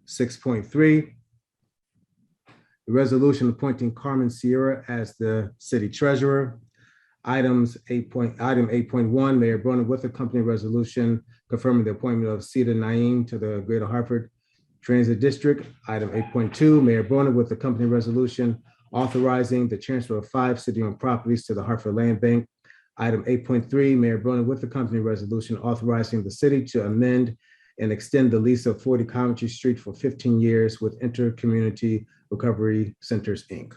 6.3, the resolution appointing Carmen Sierra as the city treasurer. Item 8.1, Mayor Broner with accompanying resolution confirming the appointment of Cedar Naeem to the Greater Hartford Transit District. Item 8.2, Mayor Broner with accompanying resolution authorizing the transfer of 5 city-owned properties to the Hartford Land Bank. Item 8.3, Mayor Broner with accompanying resolution authorizing the city to amend and extend the lease of 40 Coventry Street for 15 years with Inter-Community Recovery Centers, Inc.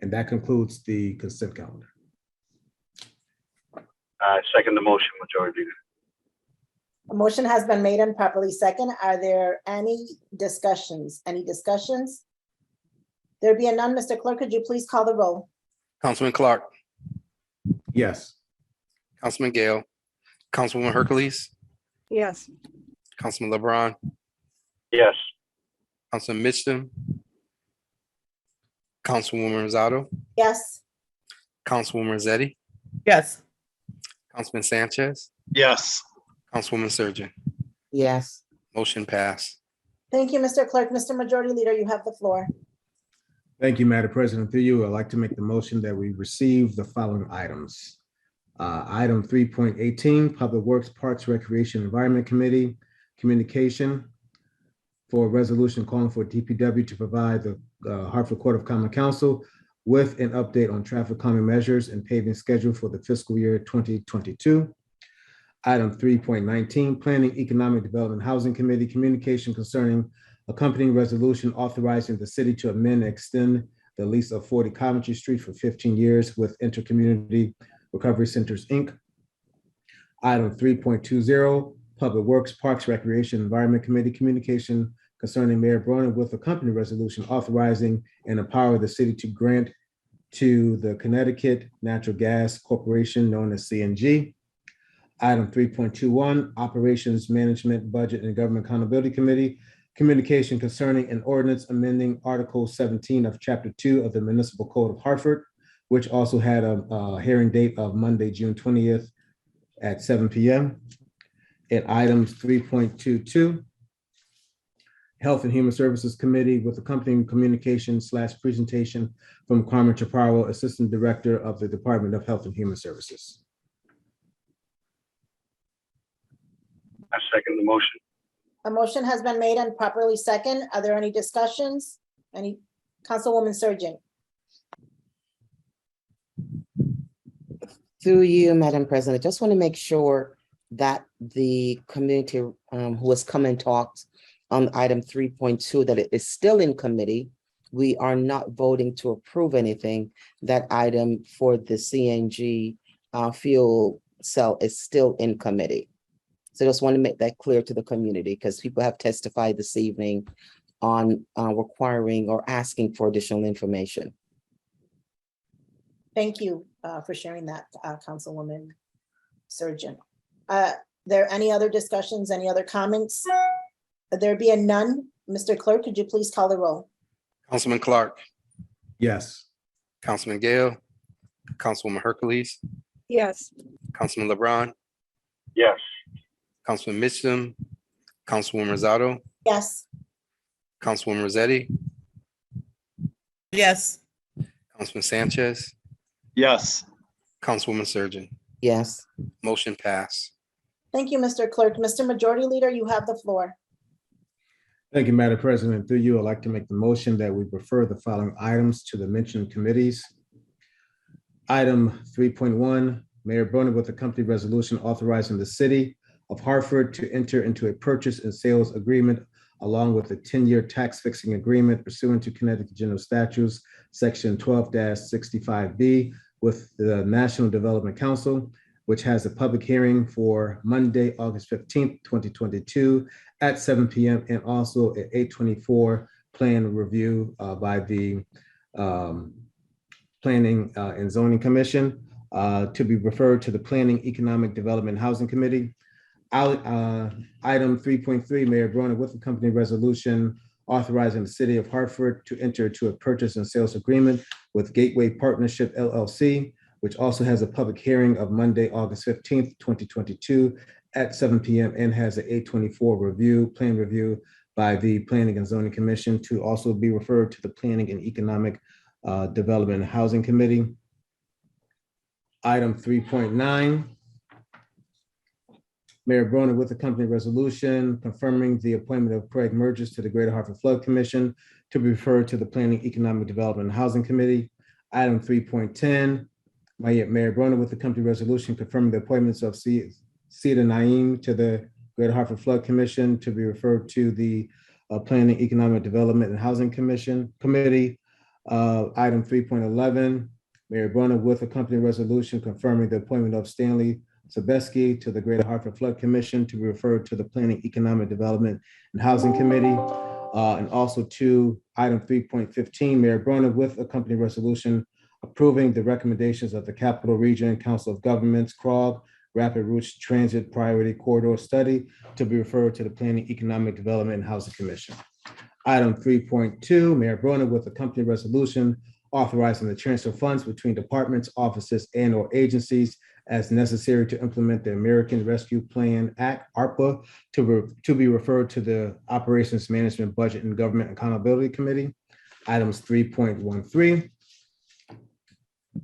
And that concludes the consent calendar. Second the motion, Majority Leader. A motion has been made and properly second. Are there any discussions? Any discussions? There be none. Mr. Clerk, could you please call the roll? Councilman Clark, Yes. Councilman Gale, Councilwoman Hercules, yes, Councilman LeBron, Yes. Councilman Mitchum, Councilwoman Rosado, Yes. Councilwoman Zeddy, yes, Councilman Sanchez, Yes. Councilwoman Surgeon. yes, Motion passed. Thank you, Mr. Clerk. Mr. Majority Leader, you have the floor. Thank you, Madam President. Through you, I'd like to make the motion that we receive the following items. Item 3.18, Public Works, Parks, Recreation, Environment Committee, communication for a resolution calling for DPW to provide the Hartford Court of Common Council with an update on traffic calming measures and paving schedule for the fiscal year 2022. Item 3.19, Planning, Economic Development, Housing Committee, communication concerning accompanying resolution authorizing the city to amend and extend the lease of 40 Coventry Street for 15 years with Inter-Community Recovery Centers, Inc. Item 3.20, Public Works, Parks, Recreation, Environment Committee, communication concerning Mayor Broner with accompanying resolution authorizing and empower the city to grant to the Connecticut Natural Gas Corporation, known as CNG. Item 3.21, Operations Management, Budget, and Government Accountability Committee, communication concerning an ordinance amending Article 17 of Chapter 2 of the Municipal Code of Hartford, which also had a hearing date of Monday, June 20th at 7 p.m. And items 3.22, Health and Human Services Committee with accompanying communication / presentation from Carmen Chaparro, Assistant Director of the Department of Health and Human Services. I second the motion. A motion has been made and properly second. Are there any discussions? Any? Councilwoman Surgeon. through you, Madam President, just want to make sure that the community who has come and talked on item 3.2, that it is still in committee. We are not voting to approve anything. That item for the CNG fuel cell is still in committee. So I just want to make that clear to the community because people have testified this evening on requiring or asking for additional information. Thank you for sharing that, Councilwoman Surgeon. There any other discussions, any other comments? There be a none. Mr. Clerk, could you please call the roll? Councilman Clark, Yes. Councilman Gale, Councilwoman Hercules, yes, Councilman LeBron, Yes. Councilman Mitchum, Councilwoman Rosado, Yes. Councilwoman Rossetti, yes, Councilman Sanchez, Yes. Councilwoman Surgeon. Yes, Motion passed. Thank you, Mr. Clerk. Mr. Majority Leader, you have the floor. Thank you, Madam President. Through you, I'd like to make the motion that we refer the following items to the mentioned committees. Item 3.1, Mayor Broner with the company resolution authorizing the city of Hartford to enter into a purchase and sales agreement along with a 10-year tax fixing agreement pursuant to Connecticut General Statutes, Section 12-65B with the National Development Council, which has a public hearing for Monday, August 15th, 2022 at 7 p.m. and also at 8:24 plan review by the Planning and Zoning Commission to be referred to the Planning, Economic Development, Housing Committee. Item 3.3, Mayor Broner with the company resolution authorizing the city of Hartford to enter into a purchase and sales agreement with Gateway Partnership LLC, which also has a public hearing of Monday, August 15th, 2022 at 7 p.m. and has an 8:24 plan review by the Planning and Zoning Commission to also be referred to the Planning and Economic Development and Housing Committee. Item 3.9. Mayor Broner with accompanying resolution confirming the appointment of Craig Burgess to the Greater Hartford Flood Commission to be referred to the Planning, Economic Development and Housing Committee. Item 3.10. Mayor Broner with accompanying resolution confirming the appointments of Sida Naeem to the Greater Hartford Flood Commission to be referred to the Planning, Economic Development and Housing Committee. Item 3.11. Mayor Broner with accompanying resolution confirming the appointment of Stanley Sabeski to the Greater Hartford Flood Commission to be referred to the Planning, Economic Development and Housing Committee. And also to item 3.15, Mayor Broner with accompanying resolution approving the recommendations of the Capital Region Council of Governments, CROG, Rapid Routes Transit Priority Corridor Study to be referred to the Planning, Economic Development and Housing Commission. Item 3.2, Mayor Broner with accompanying resolution authorizing the transfer of funds between departments, offices, and/or agencies as necessary to implement the American Rescue Plan Act, ARPA, to be referred to the Operations Management, Budget, and Government Accountability Committee. Items 3.13.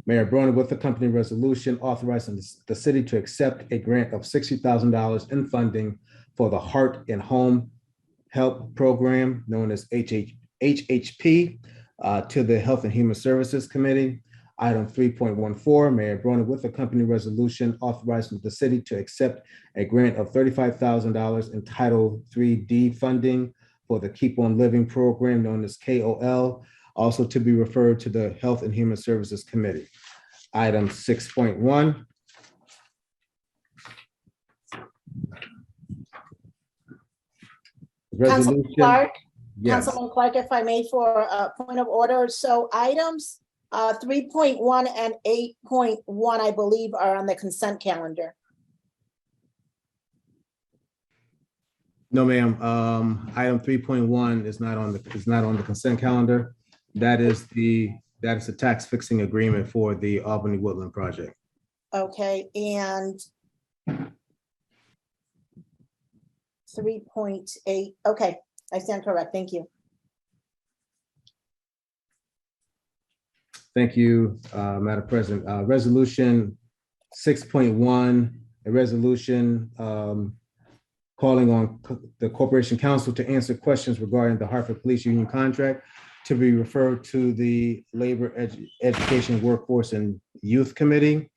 Mayor Broner with accompanying resolution authorizing the city to accept a grant of $60,000 in funding for the Heart and Home Help Program, known as HHP, to the Health and Human Services Committee. Item 3.14, Mayor Broner with accompanying resolution authorizing the city to accept a grant of $35,000 in Title 3D funding for the Keep On Living program, known as KOL, also to be referred to the Health and Human Services Committee. Item 6.1. Councilman Resolution. Clark, Yes. Councilman Clark, if I may, for a point of order. So items 3.1 and 8.1, I believe, are on the consent calendar. No, ma'am. Item 3.1 is not on the consent calendar. That is the tax fixing agreement for the Albany Woodland project. Okay, and 3.8, okay, I stand correct. Thank you. Thank you, Madam President. Resolution 6.1, a resolution calling on the Corporation Council to answer questions regarding the Hartford Police Union contract to be referred to the Labor, Education, Workforce, and Youth Committee.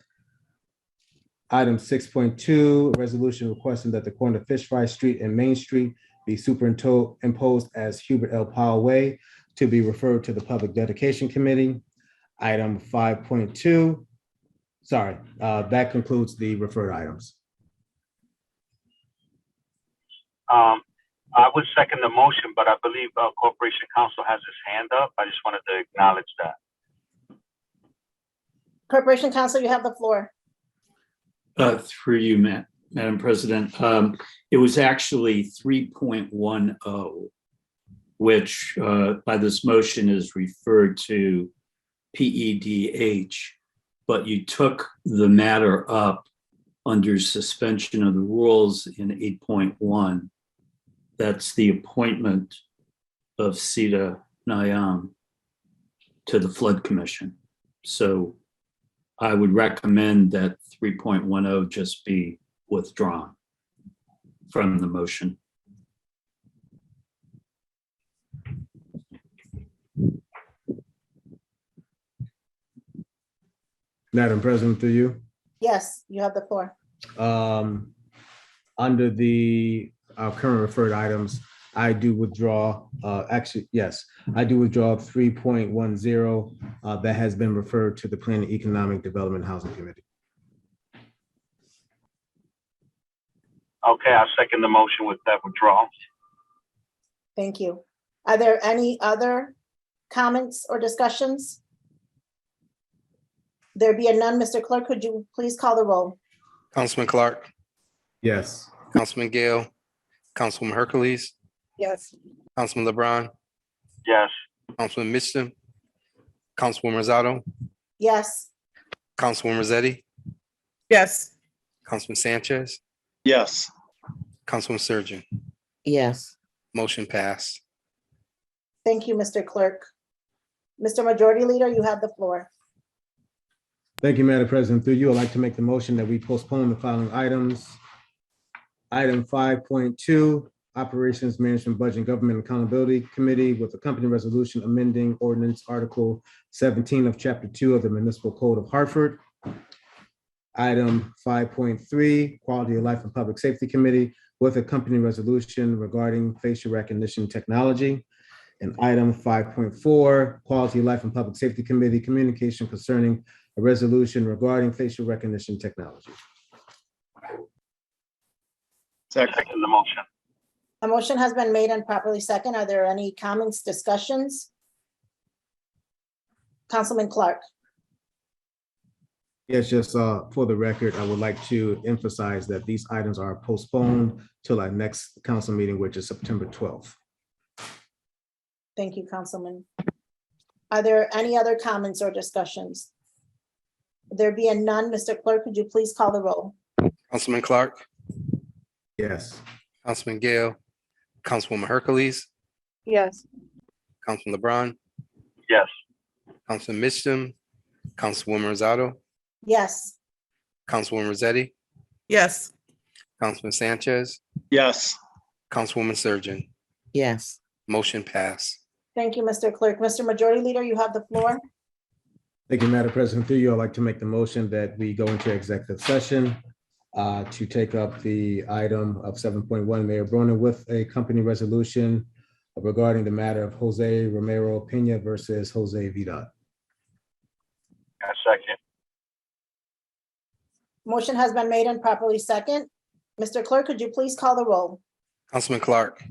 Item 6.2, a resolution requesting that the corner of Fish Fry Street and Main Street be superimposed as Hubert L. Powell Way to be referred to the Public Dedication Committee. Item 5.2, sorry, that concludes the referred items. I would second the motion, but I believe Corporation Counsel has his hand up. I just wanted to acknowledge that. Corporation Counsel, you have the floor. Through you, Madam President. It was actually 3.10, which by this motion is referred to PEDH, but you took the matter up under suspension of the rules in 8.1. That's the appointment of Sida Naeem to the Flood Commission. So I would recommend that 3.10 just be withdrawn from the motion. Madam President, through you. Yes, you have the floor. Under the current referred items, I do withdraw, actually, yes, I do withdraw 3.10 that has been referred to the Planning, Economic Development, Housing Committee. Okay, I'll second the motion with that withdrawal. Thank you. Are there any other comments or discussions? There be a none. Mr. Clerk, could you please call the roll? Councilman Clark, Yes. Councilman Gale, Councilwoman Hercules, Yes. Councilman LeBron, Yes. Councilman Mitchell, Councilwoman Rosado, Yes. Councilwoman Rossetti, Yes. Councilman Sanchez, Yes. Councilwoman Surgeon. Yes. Motion passed. Thank you, Mr. Clerk. Mr. Majority Leader, you have the floor. Thank you, Madam President. Through you, I'd like to make the motion that we postpone the following items. Item 5.2, Operations Management Budget and Government Accountability Committee with a company resolution amending ordinance Article 17 of Chapter 2 of the Municipal Code of Hartford. Item 5.3, Quality of Life and Public Safety Committee with a company resolution regarding facial recognition technology. And item 5.4, Quality of Life and Public Safety Committee, communication concerning a resolution regarding facial recognition technology. Second the motion. A motion has been made and properly second. Are there any comments, discussions? Councilman Clark. Yes, just for the record, I would like to emphasize that these items are postponed till our next council meeting, which is September 12th. Thank you, Councilman. Are there any other comments or discussions? There being none, Mr. Clerk, could you please call the roll? Councilman Clark, Yes. Councilman Gale, Councilwoman Hercules, Yes. Councilman LeBron, Yes. Councilman Mitchum, Councilwoman Rosado, Yes. Councilwoman Rossetti, Yes. Councilman Sanchez, Yes. Councilwoman Surgeon. Yes. Motion passed. Thank you, Mr. Clerk. Mr. Majority Leader, you have the floor. Thank you, Madam President. Through you, I'd like to make the motion that we go into executive session to take up the item of 7.1, Mayor Broner, with a company resolution regarding the matter of Jose Romero Pena versus Jose Vidal. Second. Motion has been made and properly second. Mr. Clerk, could you please call the roll? Councilman Clark,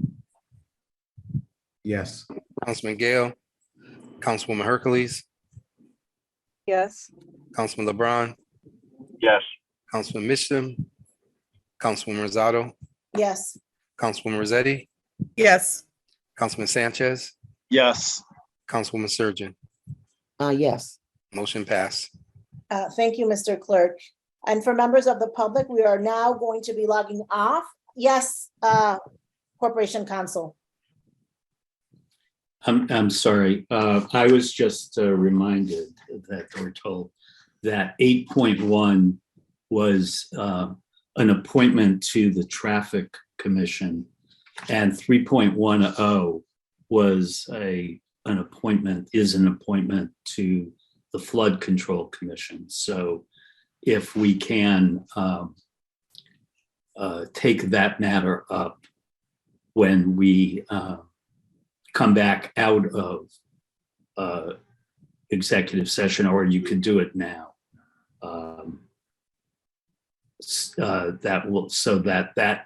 Yes. Councilman Gale, Councilwoman Hercules, Yes. Councilman LeBron, Yes. Councilman Mitchum, Councilwoman Rosado, Yes. Councilwoman Rossetti, Yes. Councilman Sanchez, Yes. Councilwoman Surgeon. Yes. Motion passed. Thank you, Mr. Clerk. And for members of the public, we are now going to be logging off. Yes, Corporation Counsel. I'm sorry. I was just reminded that we're told that 8.1 was an appointment to the Traffic Commission, and 3.10 was an appointment to the Flood Control Commission. So if we can take that matter up when we come back out of executive session, or you could do it now. That will, so that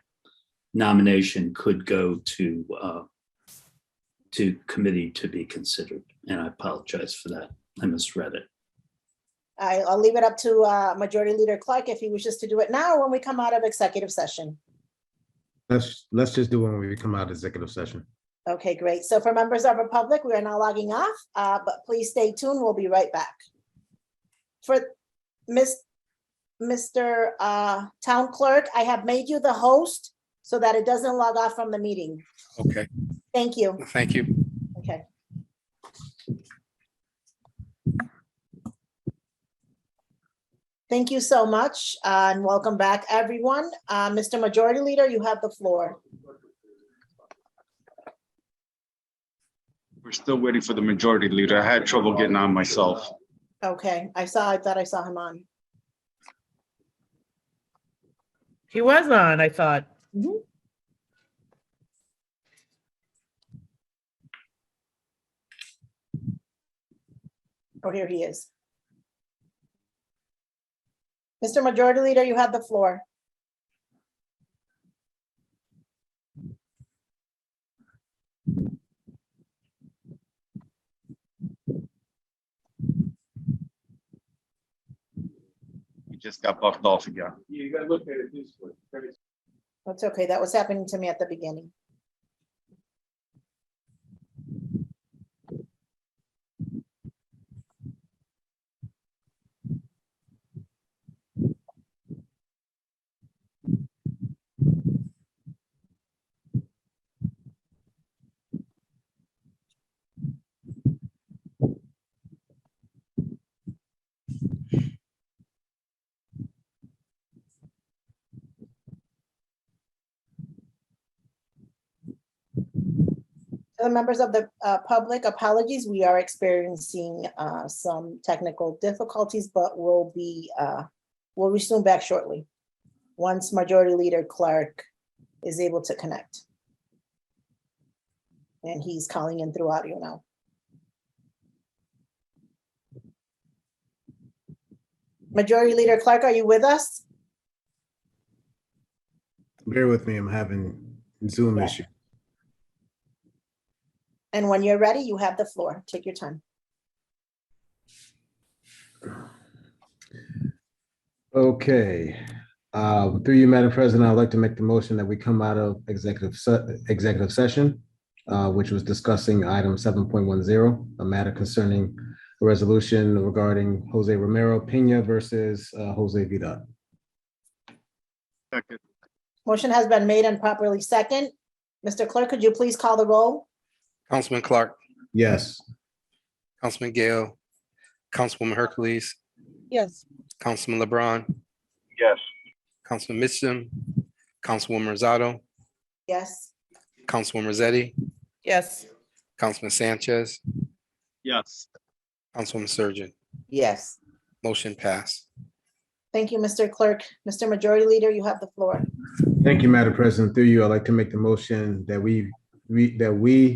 nomination could go to committee to be considered. And I apologize for that. I misread it. I'll leave it up to Majority Leader Clark if he wishes to do it now or when we come out of executive session. Let's just do it when we come out of executive session. Okay, great. So for members of the public, we are now logging off, but please stay tuned. We'll be right back. For Mr. Town Clerk, I have made you the host so that it doesn't log off from the meeting. Okay, Thank you. thank you. Okay. Thank you so much, and welcome back, everyone. Mr. Majority Leader, you have the floor. We're still waiting for the majority leader. I had trouble getting on myself. Okay, I thought I saw him on. He was on, I thought. Mhm. Oh, here he is. Mr. Majority Leader, you have the floor. We just got buffed off again. You gotta look at it this way. That's okay. That was happening to me at the beginning. To the members of the public, apologies, we are experiencing some technical difficulties, but we'll resume back shortly once Majority Leader Clark is able to connect. And he's calling in through audio now. Majority Leader Clark, are you with us? Bear with me, I'm having Zoom Yeah. issue. And when you're ready, you have the floor. Take your time. Okay. Through you, Madam President, I'd like to make the motion that we come out of executive session, which was discussing item 7.10, a matter concerning a resolution regarding Jose Romero Pena versus Jose Vidal. Second. Motion has been made and properly second. Mr. Clerk, could you please call the roll? Councilman Clark, Yes. Councilman Gale, Councilwoman Hercules, Yes. Councilman LeBron, Yes. Councilman Mitchum, Councilwoman Rosado, Yes. Councilwoman Rossetti, Yes. Councilman Sanchez, Yes. Councilwoman Surgeon. Yes. Motion passed. Thank you, Mr. Clerk. Mr. Majority Leader, you have the floor. Thank you, Madam President. Through you, I'd like to make the motion that we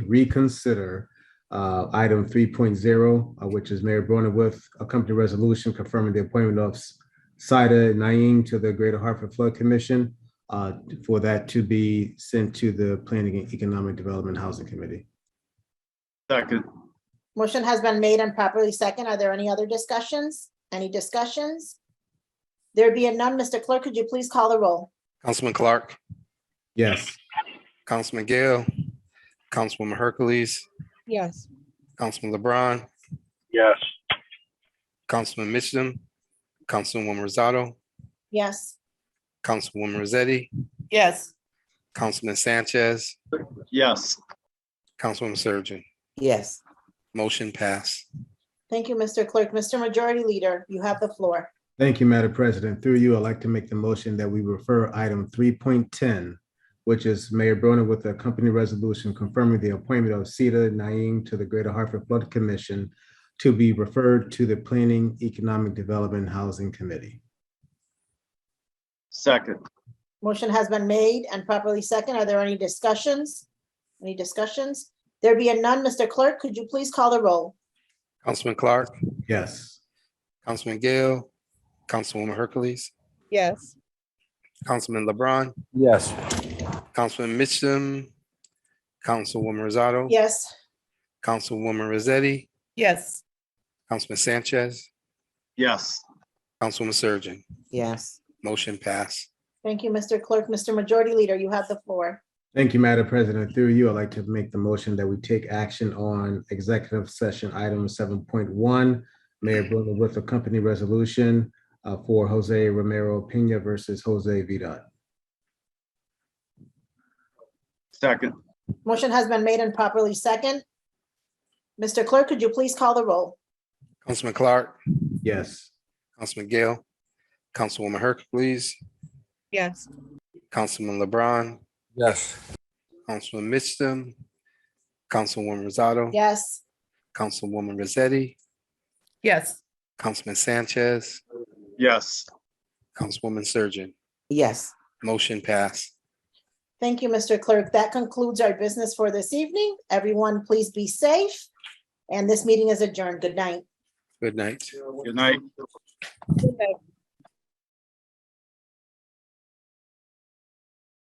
reconsider item 3.0, which is Mayor Broner with a company resolution confirming the appointment of Saida Naeem to the Greater Hartford Flood Commission, for that to be sent to the Planning and Economic Development Housing Committee. Second. Motion has been made and properly second. Are there any other discussions? Any discussions? There being none, Mr. Clerk, could you please call the roll? Councilman Clark, Yes. Councilman Gale, Councilwoman Hercules, Yes. Councilman LeBron, Yes. Councilman Mitchum, Councilwoman Rosado, Yes. Councilwoman Rossetti, Yes. Councilman Sanchez, Yes. Councilwoman Surgeon. Yes. Motion passed. Thank you, Mr. Clerk. Mr. Majority Leader, you have the floor. Thank you, Madam President. Through you, I'd like to make the motion that we refer item 3.10, which is Mayor Broner with a company resolution confirming the appointment of Saida Naeem to the Greater Hartford Flood Commission, to be referred to the Planning, Economic Development, Housing Committee. Second. Motion has been made and properly second. Are there any discussions? Any discussions? There being none, Mr. Clerk, could you please call the roll? Councilman Clark, Yes. Councilman Gale, Councilwoman Hercules, Yes. Councilman LeBron, Yes. Councilman Mitchum, Councilwoman Rosado, Yes. Councilwoman Rossetti, Yes. Councilman Sanchez, Yes. Councilwoman Surgeon. Yes. Motion passed. Thank you, Mr. Clerk. Mr. Majority Leader, you have the floor. Thank you, Madam President. Through you, I'd like to make the motion that we take action on executive session item 7.1, Mayor Broner with a company resolution for Jose Romero Pena versus Jose Vidal. Second. Motion has been made and properly second. Mr. Clerk, could you please call the roll? Councilman Clark, Yes. Councilman Gale, Councilwoman Hercules, Yes. Councilman LeBron, Yes. Councilman Mitchum, Councilwoman Rosado, Yes. Councilwoman Rossetti, Yes. Councilman Sanchez, Yes. Councilwoman Surgeon. Yes. Motion passed. Thank you, Mr. Clerk. That concludes our business for this evening. Everyone, please be safe. And this meeting is adjourned. Good night. Good night. Good night. Good night.